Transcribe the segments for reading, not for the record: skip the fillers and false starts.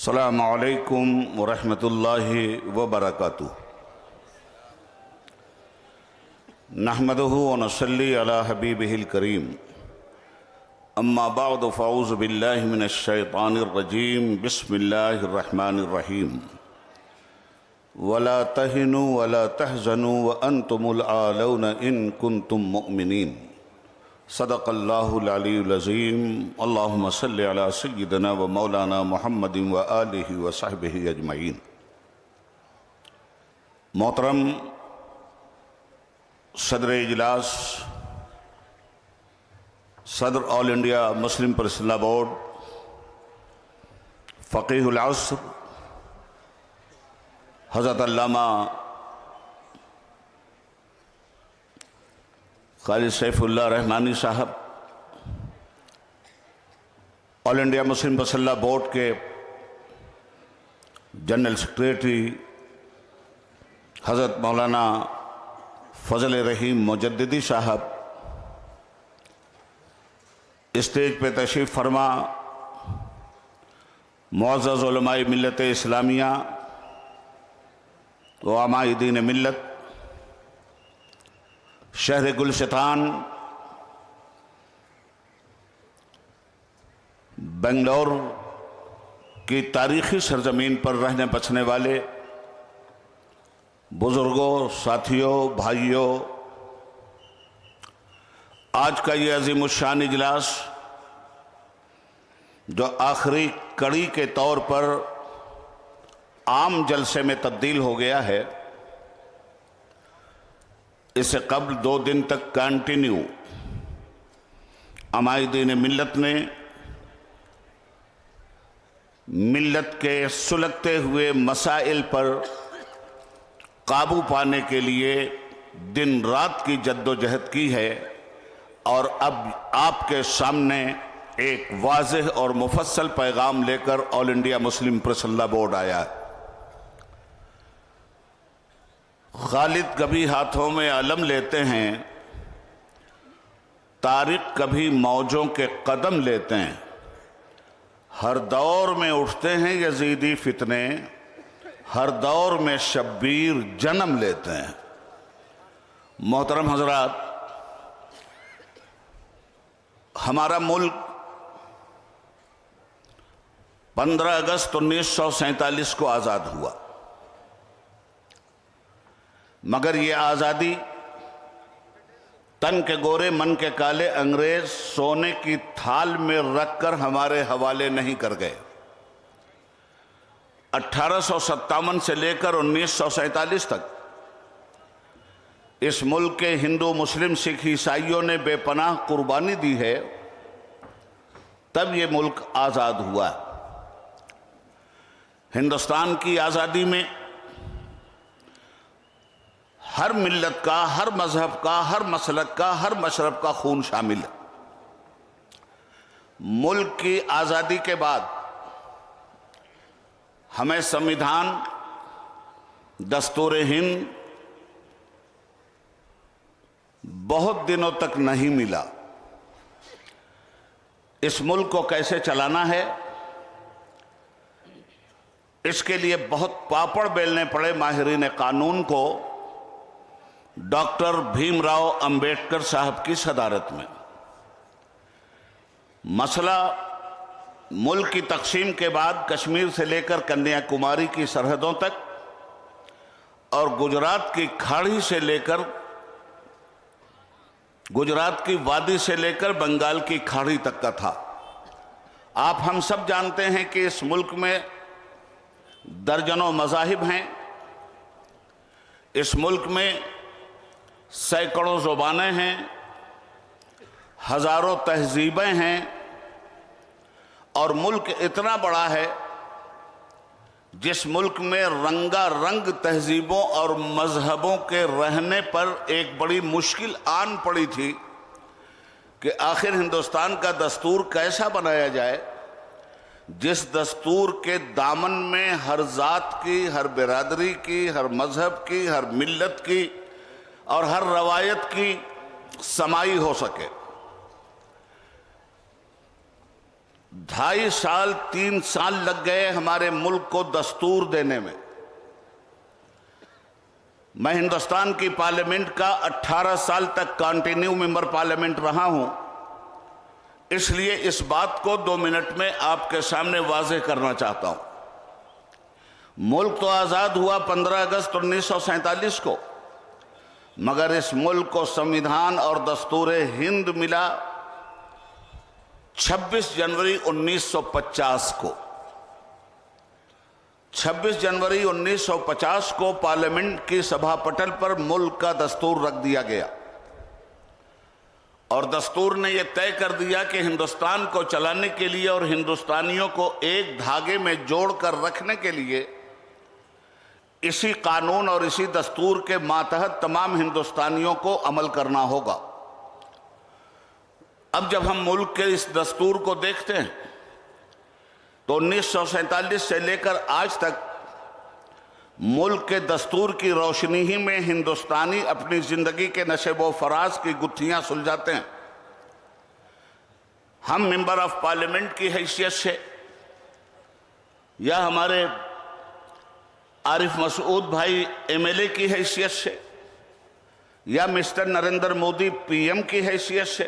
अस्सलामु अलैकुम वरहमतुल्लाहि वबरकातुहू। नहमदुहु व नसल्ली अला हबीबिहिल करीम। अम्मा बअद फ़अऊज़ु बिल्लाहि मिनश शैतानिर रजीम। बिस्मिल्लाहिर रहमानिर रहीम। वला तहिनु वला तहज़नु व अंतुमुल आलौना इन कुंतुम मुअमिनीन। सदक़ल्लाहुल अलीयुल अज़ीम। अल्लाहुम्मा सल्लि अला सय्यिदिना व मौलाना मुहम्मदिन व आलिहि व सहबिहि अजमईन। मोहतरम सदर इजलास, सदर all India Muslim personal board, फ़क़ीहुल अस्र हज़रत अल्लामा क़ाज़ी सैफुल्लाह रहमानी साहब, all India Muslim personal board के जनरल सेक्रेटरी हज़रत मौलाना फ़ज़ल रहीम मुजद्दिदी साहब, स्टेज पे तशरीफ़ फरमा मुअज़्ज़ज़ उलमाए मिल्लत इस्लामिया व आमाए दीन मिल्लत, शहर गुलशतान बेंगलोर की तारीख़ी सरजमीन पर रहने बसने वाले बुज़ुर्गों, साथियों, भाइयों, आज का ये अज़ीमुश्शान इजलास जो आखिरी कड़ी के तौर पर आम जलसे में तब्दील हो गया है, इससे कबल 2 दिन तक कंटिन्यू आमाए दीन मिल्लत ने मिल्लत के सुलगते हुए मसाइल पर काबू पाने के लिए दिन रात की जद्दोजहद की है और अब आपके सामने एक वाज़ेह और मुफस्सल पैगाम लेकर all India Muslim personal board आया है। खालिद कभी हाथों में अलम लेते हैं, तारिक कभी मौजों के कदम लेते हैं, हर दौर में उठते हैं यजीदी फितने, हर दौर में शब्बीर जन्म लेते हैं। मोहतरम हजरात, हमारा मुल्क 15 अगस्त 1947 को आज़ाद हुआ, मगर ये आज़ादी तन के गोरे मन के काले अंग्रेज सोने की थाल में रखकर हमारे हवाले नहीं कर गए। 1857 से लेकर 1947 तक इस मुल्क के हिंदू, मुस्लिम, सिख, ईसाइयों ने बेपनाह कुर्बानी दी है, तब ये मुल्क आज़ाद हुआ। हिंदुस्तान की आज़ादी में हर मिल्लत का, हर मजहब का, हर मसलक का, हर मशरब का खून शामिल है। मुल्क की आज़ादी के बाद हमें संविधान, दस्तूर हिंद बहुत दिनों तक नहीं मिला। इस मुल्क को कैसे चलाना है, इसके लिए बहुत पापड़ बेलने पड़े माहिरीन कानून को डॉक्टर भीमराव अंबेडकर साहब की सदारत में। मसला मुल्क की तकसीम के बाद कश्मीर से लेकर कन्याकुमारी की सरहदों तक और गुजरात की खाड़ी से लेकर, गुजरात की वादी से लेकर बंगाल की खाड़ी तक का था। आप हम सब जानते हैं कि इस मुल्क में दर्जनों मज़ाहिब हैं, इस मुल्क में सैकड़ों ज़ुबानें हैं, हज़ारों तहज़ीबें हैं और मुल्क इतना बड़ा है जिस मुल्क में रंगारंग तहज़ीबों और मजहबों के रहने पर एक बड़ी मुश्किल आन पड़ी थी कि आखिर हिंदुस्तान का दस्तूर कैसा बनाया जाए जिस दस्तूर के दामन में हर ज़ात की, हर बिरादरी की, हर मजहब की, हर मिल्लत की और हर रवायत की समाई हो सके। 2.5 3 साल लग गए हमारे मुल्क को दस्तूर देने में। मैं हिंदुस्तान की पार्लियामेंट का 18 साल तक कंटिन्यू मेंबर पार्लियामेंट रहा हूं, इसलिए इस बात को 2 मिनट में आपके सामने वाज़ेह करना चाहता हूं। मुल्क तो आज़ाद हुआ 15 अगस्त 1947 को, मगर इस मुल्क को संविधान और दस्तूर हिंद मिला 26 जनवरी 1950 को। 26 जनवरी 1950 को पार्लियामेंट की सभा पटल पर मुल्क का दस्तूर रख दिया गया और दस्तूर ने यह तय कर दिया कि हिंदुस्तान को चलाने के लिए और हिंदुस्तानियों को एक धागे में जोड़कर रखने के लिए इसी कानून और इसी दस्तूर के मातहत तमाम हिंदुस्तानियों को अमल करना होगा। अब जब हम मुल्क के इस दस्तूर को देखते हैं तो 1947 से लेकर आज तक मुल्क के दस्तूर की रोशनी ही में हिंदुस्तानी अपनी जिंदगी के नशेबो फराज की गुत्थियां सुलझाते हैं। हम मेंबर ऑफ पार्लियामेंट की हैसियत से या हमारे आरिफ मसूद भाई एमएलए की हैसियत से या मिस्टर नरेंद्र मोदी पीएम की हैसियत से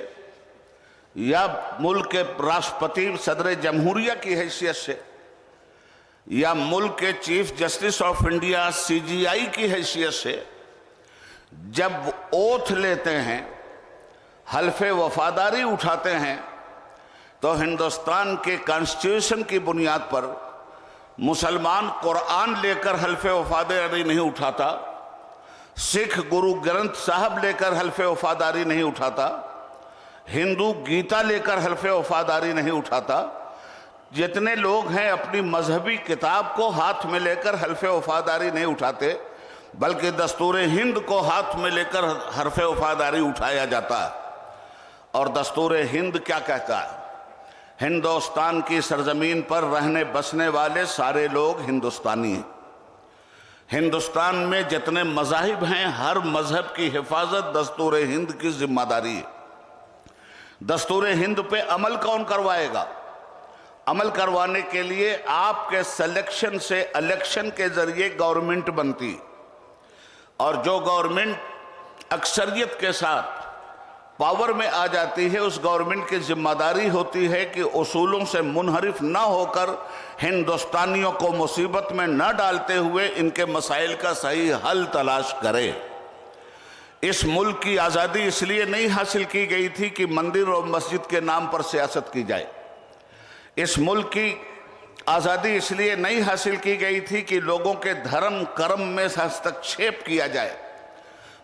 या मुल्क के राष्ट्रपति सदर जमहूरिया की हैसियत से या मुल्क के chief justice of India CGI की हैसियत से जब ओथ लेते हैं, हल्फे वफादारी उठाते हैं, तो हिंदुस्तान के कॉन्स्टिट्यूशन की बुनियाद पर मुसलमान कुरान लेकर हल्फे वफादारी नहीं उठाता, सिख गुरु ग्रंथ साहब लेकर हल्फे वफादारी नहीं उठाता, हिंदू गीता लेकर हल्फे वफादारी नहीं उठाता। जितने लोग हैं अपनी मजहबी किताब को हाथ में लेकर हल्फे वफादारी नहीं उठाते, बल्कि दस्तूर हिंद को हाथ में लेकर हल्फे वफादारी उठाया जाता है। और दस्तूर हिंद क्या कहता है? हिंदुस्तान की सरजमीन पर रहने बसने वाले सारे लोग हिंदुस्तानी हैं। हिंदुस्तान में जितने मज़ाहिब हैं, हर मजहब की हिफाजत दस्तूर हिंद की जिम्मेदारी है। दस्तूर हिंद पे अमल कौन करवाएगा? अमल करवाने के लिए आपके सिलेक्शन से इलेक्शन के जरिए गवर्नमेंट बनती, और जो गवर्नमेंट अक्सरियत के साथ पावर में आ जाती है, उस गवर्नमेंट की जिम्मेदारी होती है कि उसूलों से मुनहरिफ ना होकर हिंदुस्तानियों को मुसीबत में न डालते हुए इनके मसाइल का सही हल तलाश करे। इस मुल्क की आज़ादी इसलिए नहीं हासिल की गई थी कि मंदिर और मस्जिद के नाम पर सियासत की जाए। इस मुल्क की आज़ादी इसलिए नहीं हासिल की गई थी कि लोगों के धर्म कर्म में हस्तक्षेप किया जाए।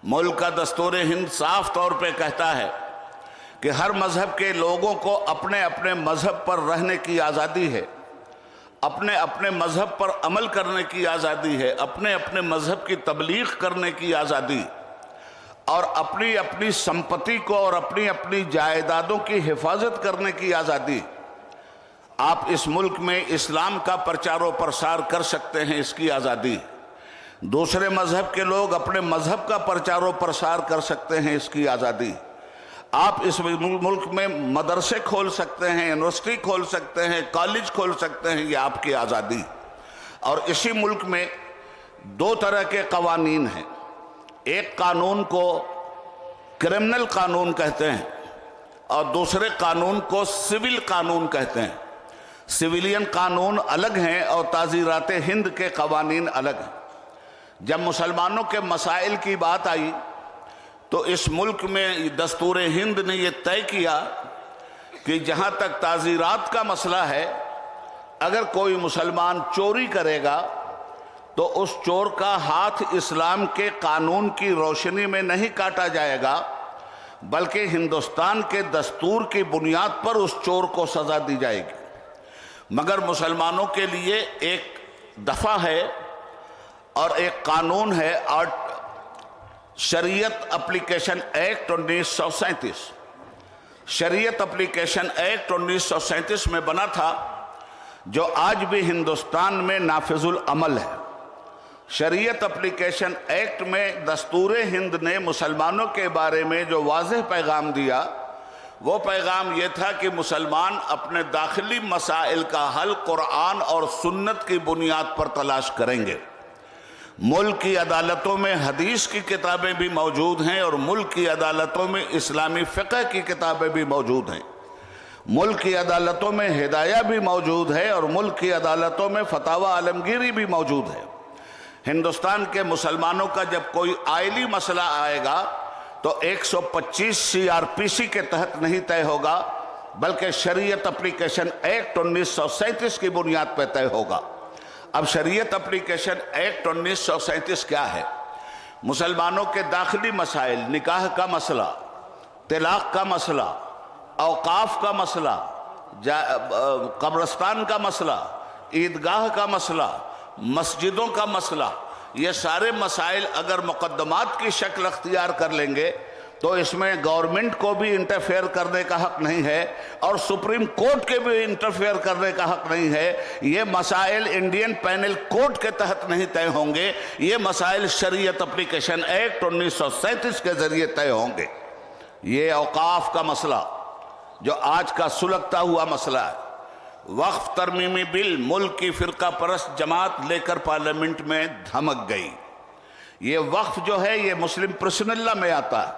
मुल्क का दस्तूर हिंद साफ तौर पे कहता है कि हर मजहब के लोगों को अपने अपने मजहब पर रहने की आज़ादी है, अपने अपने मजहब पर अमल करने की आज़ादी है, अपने अपने मजहब की तबलीग करने की आज़ादी, और अपनी अपनी संपत्ति को और अपनी अपनी जायदादों की हिफाजत करने की आज़ादी। आप इस मुल्क में इस्लाम का प्रचार प्रसार कर सकते हैं, इसकी आज़ादी। दूसरे मजहब के लोग अपने मजहब का प्रचार प्रसार कर सकते हैं, इसकी आज़ादी। आप इस मुल्क में मदरसे खोल सकते हैं, यूनिवर्सिटी खोल सकते हैं, कॉलेज खोल सकते हैं, ये आपकी आज़ादी। और इसी मुल्क में 2 तरह के कवानीन हैं। एक कानून को क्रिमिनल कानून कहते हैं और दूसरे कानून को सिविल कानून कहते हैं। सिविलियन कानून अलग हैं और ताज़ीरात हिंद के कवानीन अलग हैं। जब मुसलमानों के मसाइल की बात आई तो इस मुल्क में दस्तूर हिंद ने यह तय किया कि जहाँ तक ताज़ीरात का मसला है, अगर कोई मुसलमान चोरी करेगा तो उस चोर का हाथ इस्लाम के कानून की रोशनी में नहीं काटा जाएगा, बल्कि हिंदुस्तान के दस्तूर की बुनियाद पर उस चोर को सज़ा दी जाएगी। मगर मुसलमानों के लिए एक दफ़ा है और एक कानून है, और शरीयत एप्लीकेशन एक्ट 1937। शरीयत एप्लीकेशन एक्ट 1937 में बना था, जो आज भी हिंदुस्तान में नाफिजुल अमल है। शरीयत एप्लीकेशन एक्ट में दस्तूर हिंद ने मुसलमानों के बारे में जो वाज़ेह पैगाम दिया, वो पैगाम ये था कि मुसलमान अपने दाखिली मसाइल का हल कुरान और सुन्नत की बुनियाद पर तलाश करेंगे। मुल्क की अदालतों में हदीस की किताबें भी मौजूद हैं और मुल्क की अदालतों में इस्लामी फ़िक़्ह की किताबें भी मौजूद हैं। मुल्क की अदालतों में हिदाया भी मौजूद है और मुल्क की अदालतों में फतावा आलमगीरी भी मौजूद है। हिंदुस्तान के मुसलमानों का जब कोई आइली मसला आएगा तो 125 CRPC के तहत नहीं तय होगा, बल्कि शरीयत एप्लीकेशन एक्ट 1937 की बुनियाद पर तय होगा। अब शरीयत एप्लीकेशन एक्ट 1937 क्या है? मुसलमानों के दाखिली मसाइल, निकाह का मसला, तलाक का मसला, औकाफ का मसला, कब्रस्तान का मसला, ईदगाह का मसला, मस्जिदों का मसला, ये सारे मसाइल अगर मुकद्दमात की शक्ल अख्तियार कर लेंगे तो इसमें गवर्नमेंट को भी इंटरफेयर करने का हक नहीं है और सुप्रीम कोर्ट के भी इंटरफेयर करने का हक नहीं है। ये मसाइल इंडियन पैनल कोड के तहत नहीं तय होंगे, ये मसाइल शरीयत एप्लीकेशन एक्ट 1937 के जरिए तय होंगे। ये औकाफ का मसला जो आज का सुलगता हुआ मसला है, वक्फ तरमीमी बिल मुल्क की फिरका परस्त जमात लेकर पार्लियामेंट में धमक गई। ये वक्फ जो है ये मुस्लिम पर्सनल लॉ में आता है,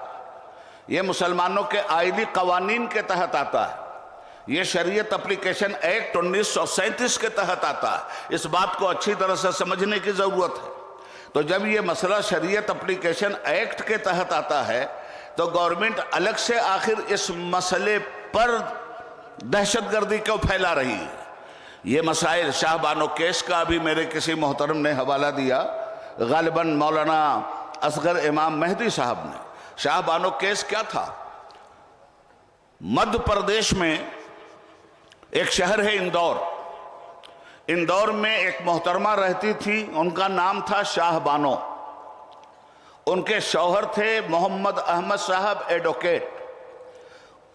ये मुसलमानों के आइली कवानीन के तहत आता है, ये शरीयत एप्लीकेशन एक्ट 1937 के तहत आता है। इस बात को अच्छी तरह से समझने की ज़रूरत है। तो जब ये मसला शरीयत एप्लीकेशन एक्ट के तहत आता है तो गवर्नमेंट अलग से आखिर इस मसले पर दहशतगर्दी क्यों फैला रही है? ये मसाइल शाहबानो केस का अभी मेरे किसी मोहतरम ने हवाला दिया, गालिबन मौलाना असगर इमाम मेहदी साहब ने। शाहबानो केस क्या था? मध्य प्रदेश में एक शहर है इंदौर। इंदौर में एक मोहतरमा रहती थी, उनका नाम था शाहबानो। उनके शौहर थे मोहम्मद अहमद साहब एडवोकेट।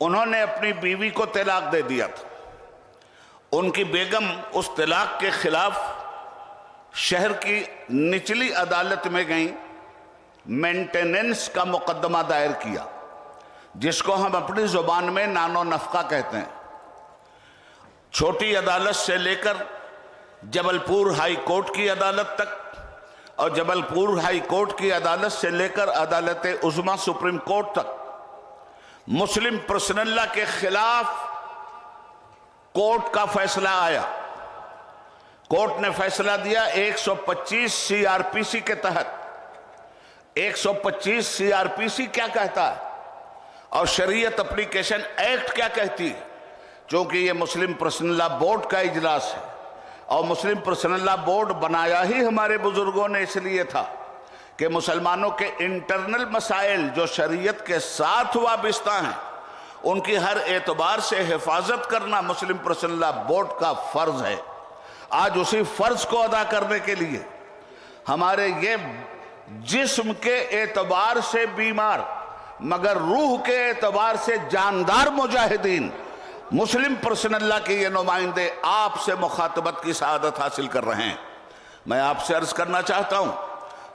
उन्होंने अपनी बीवी को तलाक दे दिया था। उनकी बेगम उस तलाक के खिलाफ शहर की निचली अदालत में गई, मेंटेनेंस का मुकदमा दायर किया, जिसको हम अपनी जुबान में नानो नफका कहते हैं। छोटी अदालत से लेकर जबलपुर हाई कोर्ट की अदालत तक और जबलपुर हाई कोर्ट की अदालत से लेकर अदालत उज़्मा सुप्रीम कोर्ट तक मुस्लिम पर्सनल लॉ के खिलाफ कोर्ट का फैसला आया। कोर्ट ने फैसला दिया 125 CRPC के तहत। 125 CRPC क्या कहता है और शरीयत एप्लीकेशन एक्ट क्या कहती है? क्योंकि ये मुस्लिम पर्सनल लॉ बोर्ड का इजलास है और मुस्लिम पर्सनल लॉ बोर्ड बनाया ही हमारे बुजुर्गों ने इसलिए था कि मुसलमानों के इंटरनल मसाइल जो शरीयत के साथ वाबस्ता हैं उनकी हर एतबार से हिफाजत करना मुस्लिम पर्सनल लॉ बोर्ड का फर्ज है। आज उसी फर्ज को अदा करने के लिए हमारे ये जिस्म के एतबार से बीमार मगर रूह के एतबार से जानदार मुजाहिदीन मुस्लिम पर्सनल लॉ के ये नुमाइंदे आपसे मुखातबत की सआदत हासिल कर रहे हैं। मैं आपसे अर्ज करना चाहता हूं,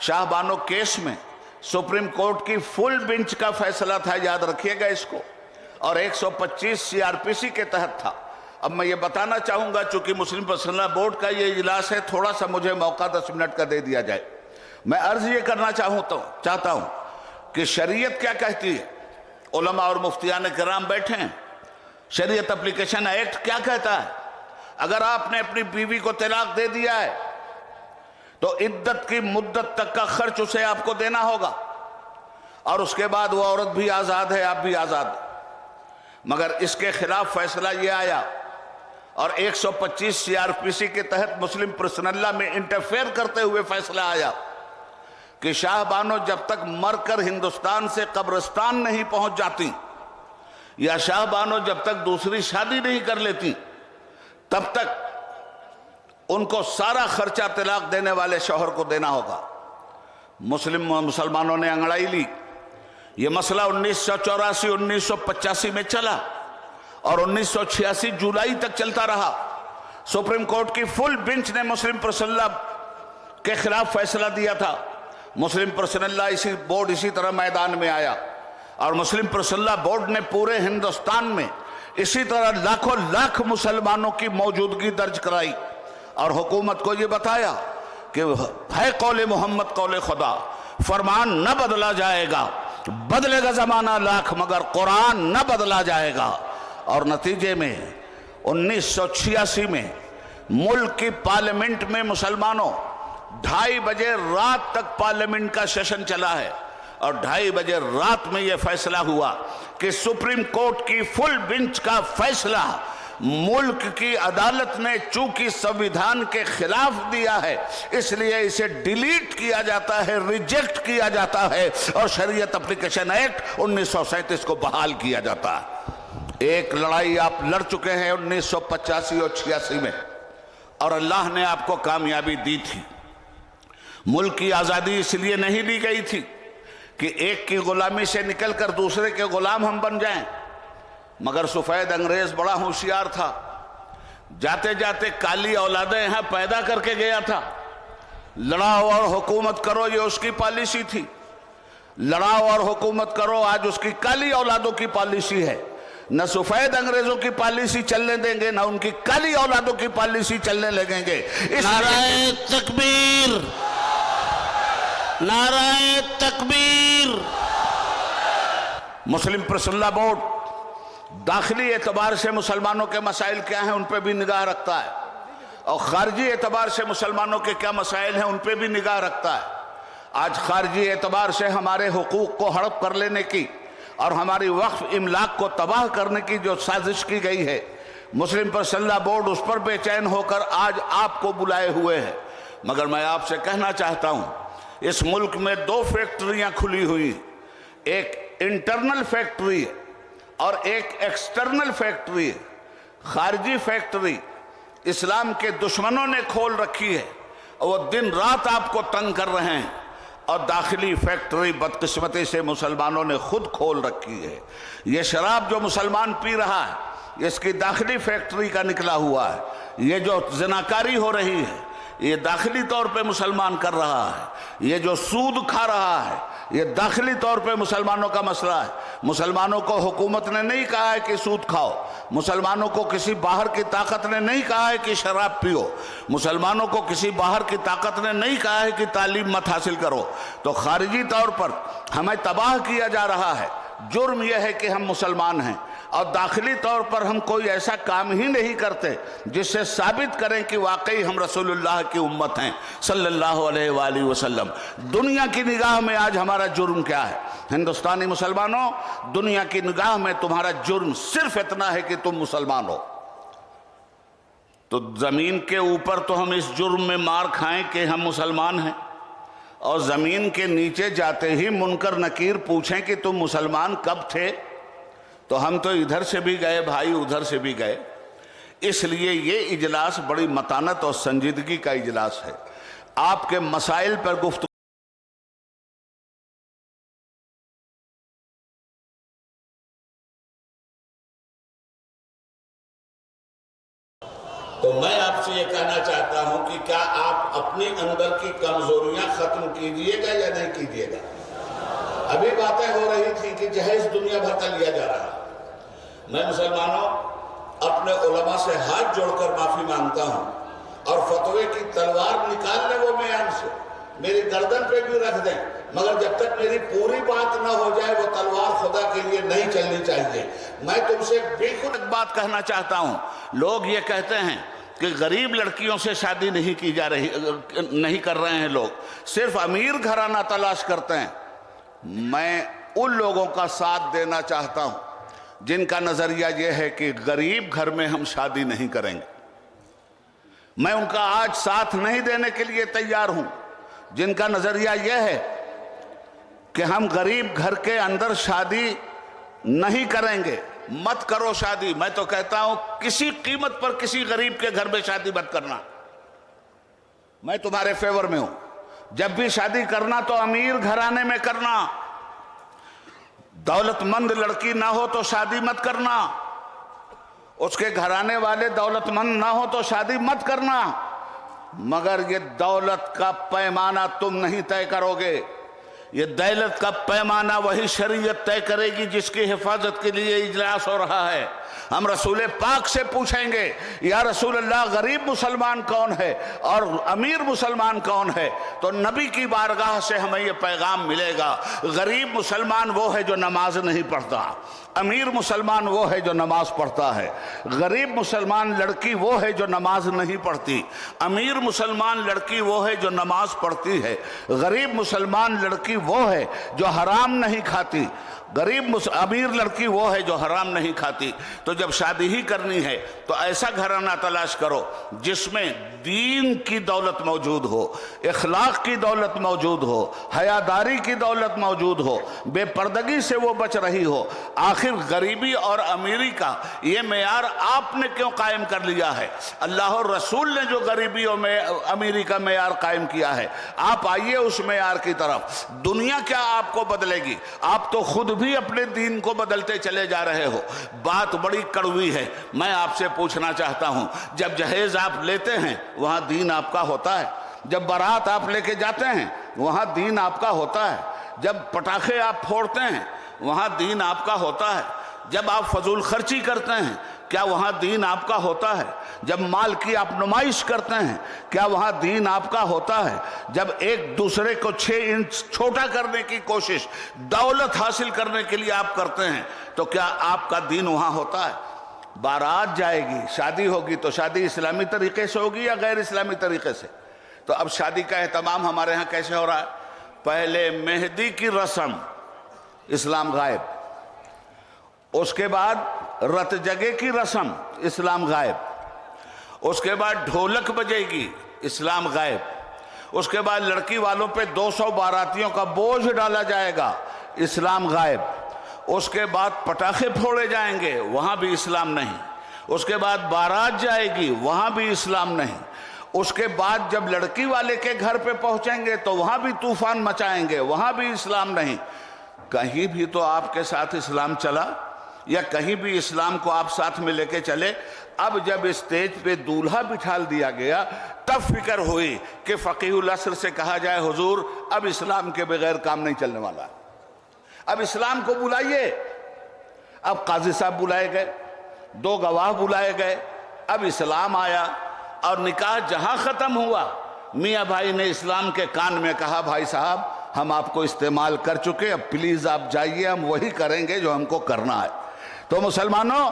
शाहबानो केस में सुप्रीम कोर्ट की फुल बेंच का फैसला था, याद रखिएगा इसको, और 125 CRPC के तहत था। अब मैं ये बताना चाहूंगा, चूंकि मुस्लिम पर्सनल लॉ बोर्ड का ये इजलास है, थोड़ा सा मुझे मौका 10 मिनट का दे दिया जाए। मैं अर्ज ये करना चाहता हूं कि शरीयत क्या कहती है। उलमा और मुफ्तियान किराम बैठे हैं, शरीयत एप्लीकेशन एक्ट क्या कहता है? अगर आपने अपनी बीवी को तलाक दे दिया है तो इद्दत की मुद्दत तक का खर्च उसे आपको देना होगा और उसके बाद वो औरत भी आज़ाद है, आप भी आज़ाद है। मगर इसके खिलाफ फैसला ये आया और 125 CRPC के तहत मुस्लिम पर्सनल लॉ में इंटरफेयर करते हुए फैसला आया कि शाहबानो जब तक मरकर हिंदुस्तान से कब्रिस्तान नहीं पहुंच जाती या शाहबानो जब तक दूसरी शादी नहीं कर लेती तब तक उनको सारा खर्चा तलाक देने वाले शौहर को देना होगा। मुसलमानों ने अंगड़ाई ली। ये मसला 1984 1985 में चला और 1986 जुलाई तक चलता रहा। सुप्रीम कोर्ट की फुल बेंच ने मुस्लिम पर्सनल लॉ के खिलाफ फैसला दिया था। मुस्लिम पर्सनल लॉ बोर्ड इसी तरह मैदान में आया और मुस्लिम पर्सनल बोर्ड ने पूरे हिंदुस्तान में इसी तरह लाखों लाख मुसलमानों की मौजूदगी दर्ज कराई और हुकूमत को ये बताया कि है कौले मोहम्मद कौले खुदा, फरमान न बदला जाएगा, बदलेगा जमाना लाख मगर कुरान न बदला जाएगा। और नतीजे में 1986 में मुल्क की पार्लियामेंट में मुसलमानों 2:30 बजे रात तक पार्लियामेंट का सेशन चला है और 2:30 बजे रात में यह फैसला हुआ कि सुप्रीम कोर्ट की फुल बेंच का फैसला मुल्क की अदालत ने चूंकि संविधान के खिलाफ दिया है इसलिए इसे डिलीट किया जाता है, रिजेक्ट किया जाता है और शरीयत एप्लीकेशन एक्ट 1937 को बहाल किया जाता है। एक लड़ाई आप लड़ चुके हैं 1985 और 86 में और अल्लाह ने आपको कामयाबी दी थी। मुल्क की आज़ादी इसलिए नहीं दी गई थी कि एक की गुलामी से निकलकर दूसरे के गुलाम हम बन जाएं, मगर सफ़ेद अंग्रेज बड़ा होशियार था, जाते जाते काली औलादें यहां पैदा करके गया था। लड़ाओ और हुकूमत करो ये उसकी पॉलिसी थी, लड़ाओ और हुकूमत करो आज उसकी काली औलादों की पॉलिसी है। न सफ़ेद अंग्रेजों की पॉलिसी चलने देंगे न उनकी काली औलादों की पॉलिसी चलने लगेंगे। नाराए तकबीर, नाराए तकबीर। मुस्लिम पर्सनल बोर्ड दाखिली एतबार से मुसलमानों के मसाइल क्या हैं उन पर भी निगाह रखता है और खारजी एतबार से मुसलमानों के क्या मसाइल हैं उन पर भी निगाह रखता है। आज खारजी एतबार से हमारे हुकूक को हड़प कर लेने की और हमारी वक्फ इमलाक को तबाह करने की जो साजिश की गई है, मुस्लिम पर्सनल बोर्ड उस पर बेचैन होकर आज आपको बुलाए हुए है। मगर मैं आपसे कहना चाहता हूँ, इस मुल्क में 2 फैक्ट्रियाँ खुली हुई, एक इंटरनल फैक्ट्री है और एक एक्सटर्नल फैक्ट्री है। खारजी फैक्ट्री इस्लाम के दुश्मनों ने खोल रखी है और वो दिन रात आपको तंग कर रहे हैं, और दाखिली फैक्ट्री बदकिस्मती से मुसलमानों ने खुद खोल रखी है। ये शराब जो मुसलमान पी रहा है इसकी दाखिली फैक्ट्री का निकला हुआ है। ये जो ज़िनाकारी हो रही है ये दाखिली तौर पे मुसलमान कर रहा है। ये जो सूद खा रहा है ये दाखिली तौर पे मुसलमानों का मसला है। मुसलमानों को हुकूमत ने नहीं कहा है कि सूद खाओ, मुसलमानों को किसी बाहर की ताकत ने नहीं कहा है कि शराब पियो, मुसलमानों को किसी बाहर की ताकत ने नहीं कहा है कि तालीम मत हासिल करो। तो खारिजी तौर पर हमें तबाह किया जा रहा है। जुर्म यह है कि हम मुसलमान हैं और दाखिली तौर पर हम कोई ऐसा काम ही नहीं करते जिससे साबित करें कि वाकई हम रसूलुल्लाह की उम्मत हैं सल्लल्लाहु अलैहि वसल्लम। दुनिया की निगाह में आज हमारा जुर्म क्या है? हिंदुस्तानी मुसलमानों, दुनिया की निगाह में तुम्हारा जुर्म सिर्फ इतना है कि तुम मुसलमान हो। तो जमीन के ऊपर तो हम इस जुर्म में मार खाएं कि हम मुसलमान हैं, और जमीन के नीचे जाते ही मुनकर नकीर पूछें कि तुम मुसलमान कब थे, तो हम तो इधर से भी गए भाई उधर से भी गए। इसलिए ये इजलास बड़ी मतानत और संजीदगी का इजलास है। आपके मसाइल पर गुफ्तगू तो मैं आपसे ये कहना चाहता हूं कि क्या आप अपने अंदर की कमजोरियां खत्म कीजिएगा या नहीं कीजिएगा? अभी बातें हो रही थी कि जहेज दुनिया भर का लिया जा रहा है। मैं मुसलमानों अपने उलमा से हाथ जोड़कर माफी मांगता हूं और फतवे की तलवार निकाल लें वो म्यान से, मेरी गर्दन पे भी रख दें, मगर जब तक मेरी पूरी बात ना हो जाए वो तलवार खुदा के लिए नहीं चलनी चाहिए। मैं तुमसे बिल्कुल एक बात कहना चाहता हूं। लोग ये कहते हैं कि गरीब लड़कियों से शादी नहीं की जा रही, नहीं कर रहे हैं लोग, सिर्फ अमीर घराना तलाश करते हैं। मैं उन लोगों का साथ देना चाहता हूं जिनका नजरिया यह है कि गरीब घर में हम शादी नहीं करेंगे। मैं उनका आज साथ नहीं देने के लिए तैयार हूं जिनका नजरिया यह है कि हम गरीब घर के अंदर शादी नहीं करेंगे। मत करो शादी। मैं तो कहता हूं किसी कीमत पर किसी गरीब के घर में शादी मत करना। मैं तुम्हारे फेवर में हूं। जब भी शादी करना तो अमीर घराने में करना। दौलतमंद लड़की ना हो तो शादी मत करना, उसके घराने वाले दौलतमंद ना हो तो शादी मत करना। मगर ये दौलत का पैमाना तुम नहीं तय करोगे, ये दौलत का पैमाना वही शरीयत तय करेगी जिसकी हिफाजत के लिए इजलास हो रहा है। हम रसूल पाक से पूछेंगे, या रसूल अल्लाह गरीब मुसलमान कौन है और अमीर मुसलमान कौन है? तो नबी की बारगाह से हमें ये पैगाम मिलेगा, गरीब मुसलमान वो है जो नमाज नहीं पढ़ता, अमीर मुसलमान वो है जो नमाज पढ़ता है। गरीब मुसलमान लड़की वो है जो नमाज नहीं पढ़ती, अमीर मुसलमान लड़की वो है जो नमाज पढ़ती है। गरीब मुसलमान लड़की वो है जो हराम नहीं खाती, अमीर लड़की वो है जो हराम नहीं खाती। तो जब शादी ही करनी है तो ऐसा घराना तलाश करो जिसमें दीन की दौलत मौजूद हो, इखलाक की दौलत मौजूद हो, हयादारी की दौलत मौजूद हो, बेपर्दगी से वो बच रही हो। आखिर गरीबी और अमीरी का ये मेयार आपने क्यों कायम कर लिया है? अल्लाह और रसूल ने जो गरीबी और अमीरी का मेयार कायम किया है, आप आइए उस मेयार की तरफ। दुनिया क्या आपको बदलेगी? आप तो खुद भी अपने दीन को बदलते चले जा रहे हो। बात बड़ी कड़वी है। मैं आपसे पूछना चाहता हूं, जब जहेज आप लेते हैं वहां दीन आपका होता है? जब बारात आप लेके जाते हैं वहां दीन आपका होता है? जब पटाखे आप फोड़ते हैं वहां दीन आपका होता है? जब आप फजूल खर्ची करते हैं क्या वहां दीन आपका होता है? जब माल की आप नुमाइश करते हैं क्या वहां दीन आपका होता है? जब एक दूसरे को 6 इंच छोटा करने की कोशिश दौलत हासिल करने के लिए आप करते हैं तो क्या आपका दीन वहां होता है? बारात जाएगी, शादी होगी तो शादी इस्लामी तरीके से होगी या गैर इस्लामी तरीके से? तो अब शादी का एहतमाम हमारे यहाँ कैसे हो रहा है? पहले मेहंदी की रस्म, इस्लाम गायब। उसके बाद रत जगे की रस्म, इस्लाम गायब। उसके बाद ढोलक बजेगी, इस्लाम गायब। उसके बाद लड़की वालों पे 200 बारातियों का बोझ डाला जाएगा, इस्लाम गायब। उसके बाद पटाखे फोड़े जाएंगे, वहां भी इस्लाम नहीं। उसके बाद बारात जाएगी, वहां भी इस्लाम नहीं। उसके बाद जब लड़की वाले के घर पे पहुंचेंगे तो वहां भी तूफान मचाएंगे, वहां भी इस्लाम नहीं। कहीं भी तो आपके साथ इस्लाम चला या कहीं भी इस्लाम को आप साथ में लेके चले? अब जब स्टेज पे दूल्हा बिठाल दिया गया तब फिक्र हुई कि फकीहुल असर से कहा जाए, हुजूर अब इस्लाम के बगैर काम नहीं चलने वाला, अब इस्लाम को बुलाइए। अब काजी साहब बुलाए गए, 2 गवाह बुलाए गए, अब इस्लाम आया और निकाह जहां खत्म हुआ मियाँ भाई ने इस्लाम के कान में कहा, भाई साहब हम आपको इस्तेमाल कर चुके, अब प्लीज आप जाइए, हम वही करेंगे जो हमको करना है। तो मुसलमानों,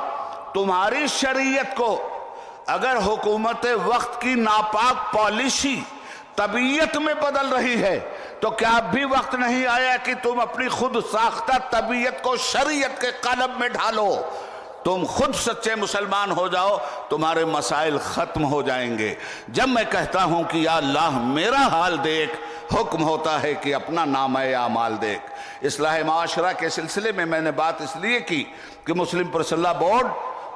तुम्हारी शरीयत को अगर हुकूमत वक्त की नापाक पॉलिसी तबीयत में बदल रही है तो क्या अब भी वक्त नहीं आया कि तुम अपनी खुद साख्ता तबीयत को शरीयत के कालब में ढालो? तुम खुद सच्चे मुसलमान हो जाओ, तुम्हारे मसाइल खत्म हो जाएंगे। जब मैं कहता हूं कि या अल्लाह मेरा हाल देख, हुक्म होता है कि अपना नाम-ए आमाल देख। इस्लाह माशरा के सिलसिले में मैंने बात इसलिए की कि मुस्लिम पर्सनल बोर्ड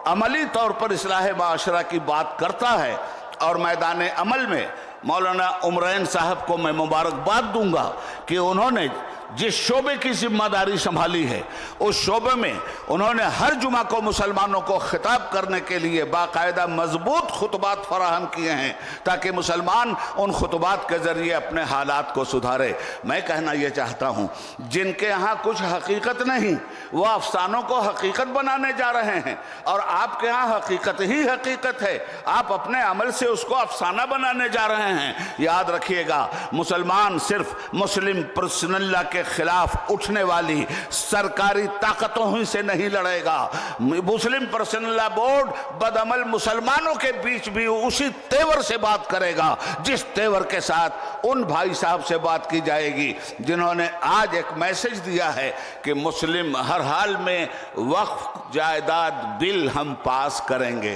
अमली तौर पर इस्लाह माशरा की बात करता है और मैदान अमल में मौलाना उमरैन साहब को मैं मुबारकबाद दूंगा कि उन्होंने जिस शोबे की जिम्मेदारी संभाली है उस शोबे में उन्होंने हर जुमा को मुसलमानों को खिताब करने के लिए बाकायदा मजबूत खुतबात फराहम किए हैं ताकि मुसलमान उन खुतबात के जरिए अपने हालात को सुधारे। मैं कहना यह चाहता हूँ, जिनके यहाँ कुछ हकीकत नहीं वो अफसानों को हकीकत बनाने जा रहे हैं और आपके यहाँ हकीकत ही हकीकत है, आप अपने अमल से उसको अफसाना बनाने जा रहे हैं। याद रखिएगा, मुसलमान सिर्फ मुस्लिम पर्सनल्ला के खिलाफ उठने वाली सरकारी ताकतों ही से नहीं लड़ेगा। मुस्लिम पर्सनल बोर्ड बदअमल मुसलमानों के बीच भी उसी तेवर से बात करेगा जिस तेवर के साथ उन भाई साहब से बात की जाएगी जिन्होंने आज एक मैसेज दिया है कि मुस्लिम हर हाल में वक्फ जायदाद बिल हम पास करेंगे।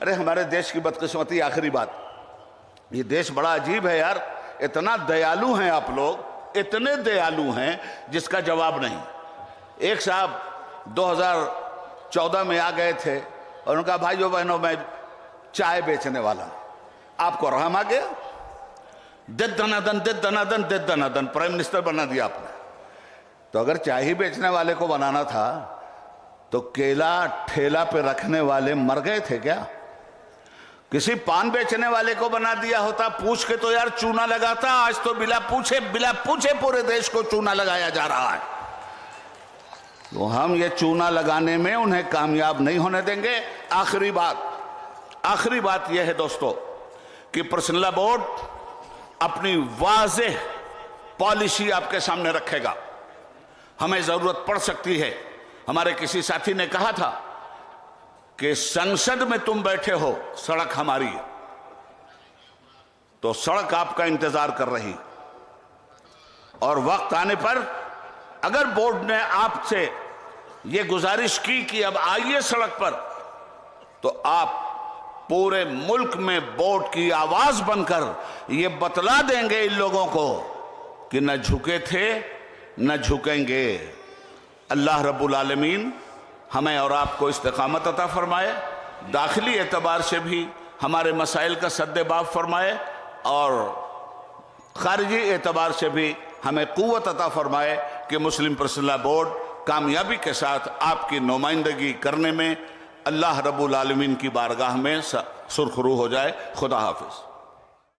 अरे हमारे देश की बदकिस्मती, आखिरी बात, ये देश बड़ा अजीब है यार। इतना दयालु हैं आप लोग, इतने दयालु हैं जिसका जवाब नहीं। एक साहब 2014 में आ गए थे और उनका भाइयों बहनों मैं चाय बेचने वाला, आपको रहम आ गया, दे दनादन दे दनादन दे दनादन प्राइम मिनिस्टर बना दिया आपने। तो अगर चाय ही बेचने वाले को बनाना था तो केला ठेला पे रखने वाले मर गए थे क्या? किसी पान बेचने वाले को बना दिया होता, पूछ के तो यार चूना लगाता। आज तो बिना पूछे पूरे देश को चूना लगाया जा रहा है। तो हम ये चूना लगाने में उन्हें कामयाब नहीं होने देंगे। आखिरी बात यह है दोस्तों कि प्रसन्नला बोर्ड अपनी वाज़ेह पॉलिसी आपके सामने रखेगा। हमें जरूरत पड़ सकती है। हमारे किसी साथी ने कहा था कि संसद में तुम बैठे हो, सड़क हमारी है। तो सड़क आपका इंतजार कर रही, और वक्त आने पर अगर बोर्ड ने आपसे ये गुजारिश की कि अब आइए सड़क पर, तो आप पूरे मुल्क में बोर्ड की आवाज बनकर ये बतला देंगे इन लोगों को कि न झुके थे न झुकेंगे। अल्लाह रब्बुल आलमीन हमें और आपको इस्तिकामत अता फरमाए, दाखिली एतबार से भी हमारे मसाइल का सद्देबाब फरमाए, और खारिजी एतबार से भी हमें कुव्वत अता फरमाए कि मुस्लिम प्रसन्नला बोर्ड कामयाबी के साथ आपकी नुमाइंदगी करने में अल्लाह रब्बुल आलमीन की बारगाह में सुरखरू हो जाए। खुदा हाफिज।